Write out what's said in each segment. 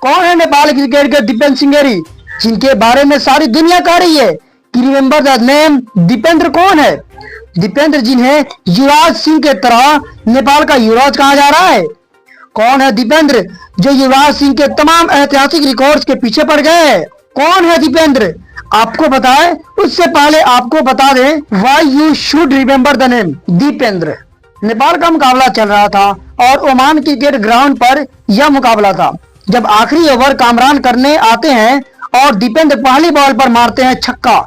कौन है नेपाल क्रिकेट के दीपेंद्र सिंगेरी, जिनके बारे में सारी दुनिया कह रही है कि रिमेंबर द नेम दीपेंद्र कौन है? दीपेंद्र जिन्हें युवराज सिंह के तरह नेपाल का युवराज कहा जा रहा है। कौन है दीपेंद्र जो युवराज सिंह के तमाम ऐतिहासिक रिकॉर्ड्स के पीछे पड़ गए हैं? कौन है दीपेंद्र? आपको बताएं उससे पहले आपको बता दें why you should remember the name Dipendra. Nepal का मुकाबला चल रहा था और ओमान क्रिकेट ग्राउंड पर यह मुकाबला था। जब आखिरी ओवर कामरान करने आते हैं और दीपेंद्र पहली बॉल पर मारते हैं छक्का,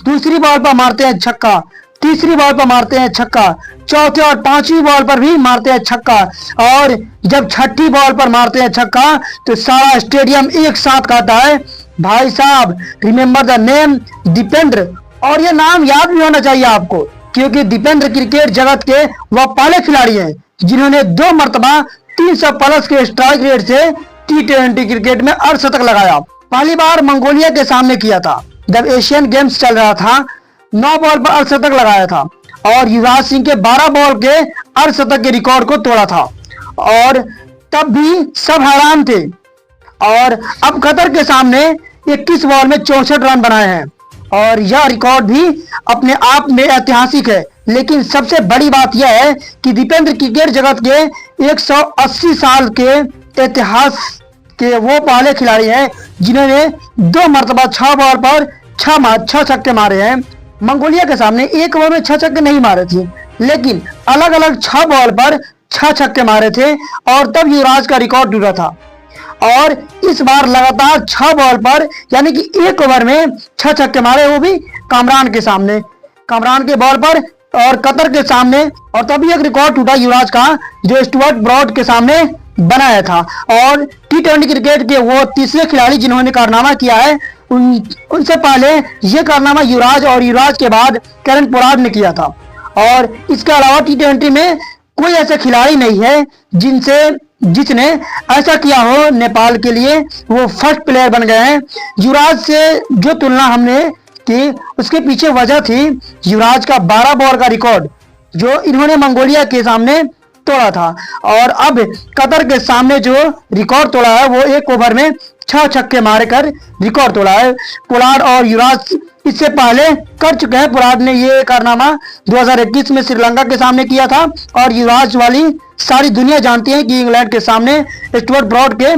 दूसरी बॉल पर मारते हैं छक्का, तीसरी बॉल पर मारते हैं छक्का, चौथी और पांचवी बॉल पर भी मारते हैं छक्का, और जब छठी बॉल पर मारते हैं छक्का तो सारा स्टेडियम एक साथ कहता है भाई साहब रिमेंबर द नेम दीपेंद्र। और ये नाम याद भी होना चाहिए आपको, क्योंकि दीपेंद्र क्रिकेट जगत के वह पहले खिलाड़ी हैं जिन्होंने 2 मरतबा 300 प्लस के स्ट्राइक रेट से T20 क्रिकेट में अर्धशतक लगाया। पहली बार मंगोलिया के सामने किया था जब एशियन गेम्स चल रहा था। 9 बॉल पर अर्धशतक लगाया था और युवराज सिंह के 12 बॉल के अर्धशतक के रिकॉर्ड को तोड़ा था, और तब भी सब हैरान थे। और अब कतर के सामने 21 बॉल में 64 रन बनाए हैं, और यह रिकॉर्ड भी अपने आप में ऐतिहासिक है। लेकिन सबसे बड़ी बात यह है कि दीपेंद्र क्रिकेट जगत के 180 साल के इतिहास के वो पहले खिलाड़ी हैं जिन्होंने 2 मरतबा 6 बॉल पर 6 छक्के मारे हैं। मंगोलिया के सामने एक ओवर में 6 छक्के नहीं मारे थे, लेकिन अलग अलग 6 बॉल पर 6 छक्के मारे थे, और तब युवराज का रिकॉर्ड टूटा था। और इस बार लगातार 6 बॉल पर यानी कि एक ओवर में 6 छक्के मारे, वो भी कामरान के सामने, कामरान के बॉल पर और कतर के सामने। और तभी एक रिकॉर्ड टूटा युवराज का जो स्टुअर्ट ब्रॉड के सामने बनाया था। और T20 क्रिकेट के वो तीसरे खिलाड़ी जिन्होंने कारनामा किया है, उनसे पहले ये कारनामा युवराज और युवराज के बाद कैरन पोलार्ड ने किया था। और इसके अलावा T20 में कोई ऐसा खिलाड़ी नहीं है जिसने ऐसा किया हो नेपाल के लिए। वो फर्स्ट प्लेयर बन गए हैं। युवराज से जो तुलना हमने की उसके पीछे वजह थी युवराज का 12 बॉल का रिकॉर्ड जो इन्होंने मंगोलिया के सामने तोड़ा था, और अब कतर के सामने जो रिकॉर्ड तोड़ा है वो एक ओवर में 6 छक्के मारकर रिकॉर्ड तोड़ा है। पोलार्ड और युवराज इससे पहले कर चुके हैं। पोलार्ड ने ये कारनामा 2021 में श्रीलंका के सामने किया था, और युवराज वाली सारी दुनिया जानती है कि इंग्लैंड के सामने स्टुअर्ट ब्रॉड के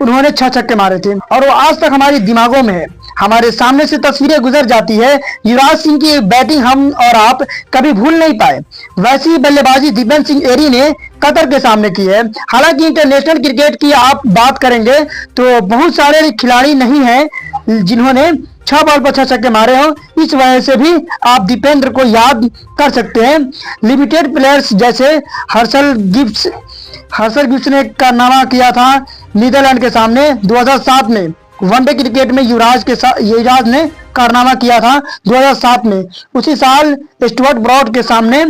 उन्होंने 6 छक्के मारे थे, और वो आज तक हमारे दिमागों में है। हमारे सामने से तस्वीरें गुजर जाती है। युवराज सिंह की बैटिंग हम और आप कभी भूल नहीं पाए। वैसी बल्लेबाजी दीपेंद्र सिंगेरी ने कतर के सामने की है। हालांकि इंटरनेशनल क्रिकेट की आप बात करेंगे तो बहुत सारे खिलाड़ी नहीं हैं जिन्होंने 6 बॉल पर 6 छक्के मारे हो। इस वजह से भी आप दीपेंद्र को याद कर सकते हैं। लिमिटेड प्लेयर्स जैसे हर्षल गिब्स ने कारनामा किया था नीदरलैंड के सामने 2007 में। वनडे क्रिकेट में युवराज ने कारनामा किया था 2007 में। उसी साल स्टुअर्ट ब्रॉड के सामने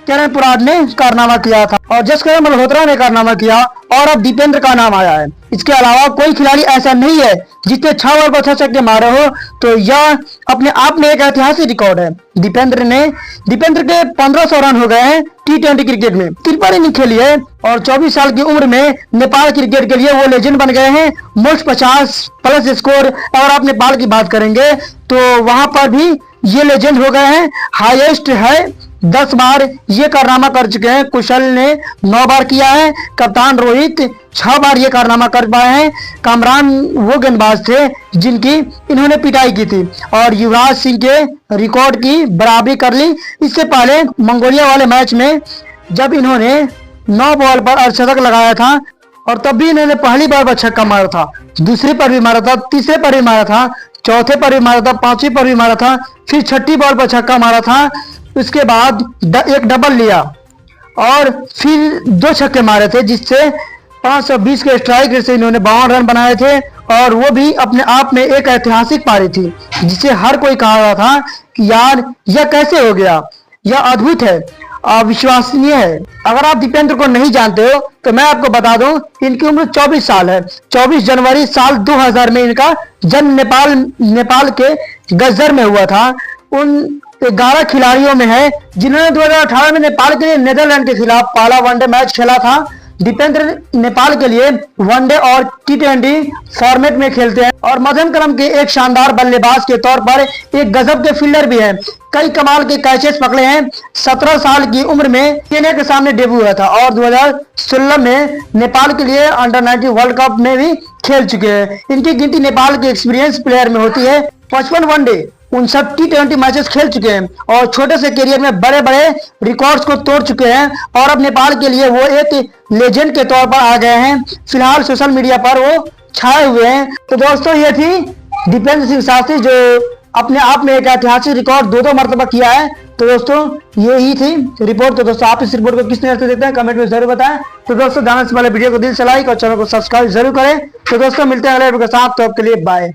कैरन पोलार्ड ने कारनामा किया था, और जसकर मल्होत्रा ने कारनामा किया, और अब दीपेंद्र का नाम आया है। इसके अलावा कोई खिलाड़ी ऐसा नहीं है जिसने 6 बॉल पर 6 छक्के मारे हो, तो यह अपने आप में एक ऐतिहासिक रिकॉर्ड है। दीपेंद्र के 1500 रन हो गए हैं T20 क्रिकेट में। तिरपन इनिंग खेली है, और 24 साल की उम्र में नेपाल क्रिकेट के लिए वो लेजेंड बन गए हैं। मोस्ट 50 प्लस स्कोर अगर आप नेपाल की बात करेंगे तो वहां पर भी ये लेजेंड हो गए हैं। हाईएस्ट है 10 बार ये कारनामा कर चुके हैं। कुशल ने 9 बार किया है। कप्तान रोहित 6 बार ये कारनामा कर पाए हैं। कामरान वो गेंदबाज थे जिनकी इन्होंने पिटाई की थी, और युवराज सिंह के रिकॉर्ड की बराबरी कर ली। इससे पहले मंगोलिया वाले मैच में जब इन्होंने 9 बॉल पर अर्धशतक लगाया था, और तब भी इन्होंने पहली बॉल पर छक्का मारा था, दूसरी पर भी मारा था, तीसरे पर भी मारा था, चौथे पर भी मारा था, पांचवी पर भी मारा था, फिर छठी बॉल पर छक्का मारा था। उसके बाद एक डबल लिया और फिर 2 छक्के मारे थे, जिससे 520 के स्ट्राइक रेट से इन्होंने 52 रन बनाए थे, और वो भी अपने आप में एक ऐतिहासिक पारी थी जिसे हर कोई कहा रहा था कि यार यह कैसे हो गया, यह अद्भुत है, अविश्वसनीय है। अगर आप दीपेंद्र को नहीं जानते हो तो मैं आपको बता दूं इनकी उम्र 24 साल है। 24 जनवरी साल 2000 में इनका जन्म नेपाल के गज्जर में हुआ था। उन 11 खिलाड़ियों में है जिन्होंने 2018 में नेपाल के लिए नीदरलैंड के खिलाफ पहला वनडे मैच खेला था। दीपेंद्र नेपाल के लिए वनडे और T20 फॉर्मेट में खेलते हैं और मध्यम क्रम के एक शानदार बल्लेबाज के तौर पर एक गजब के फील्डर भी हैं। कई कमाल के कैचेस पकड़े हैं। 17 साल की उम्र में केन्या के सामने डेब्यू हुआ था और 2016 में नेपाल के लिए अंडर 19 वर्ल्ड कप में भी खेल चुके हैं। इनकी गिनती नेपाल के एक्सपीरियंस प्लेयर में होती है। 55 वनडे 59 T20 मैचेस खेल चुके हैं और छोटे से करियर में बड़े बड़े रिकॉर्ड्स को तोड़ चुके हैं और अब नेपाल के लिए वो एक लेजेंड के तौर पर आ गए हैं। फिलहाल सोशल मीडिया पर वो छाए हुए हैं। तो दोस्तों ये थी दीपेंद्र सिंह शास्त्री जो अपने आप में एक ऐतिहासिक रिकॉर्ड दो मरतबा किया है। तो दोस्तों ये ही थी रिपोर्ट। तो दोस्तों आप इस रिपोर्ट को किस नजर से देखते हैं कमेंट में जरूर बताएं। तो दोस्तों जाने से पहले वीडियो को दिल से लाइक और चैनल को सब्सक्राइब जरूर करें। तो दोस्तों मिलते हैं अगले वीडियो के साथ, तो आपके लिए बाय।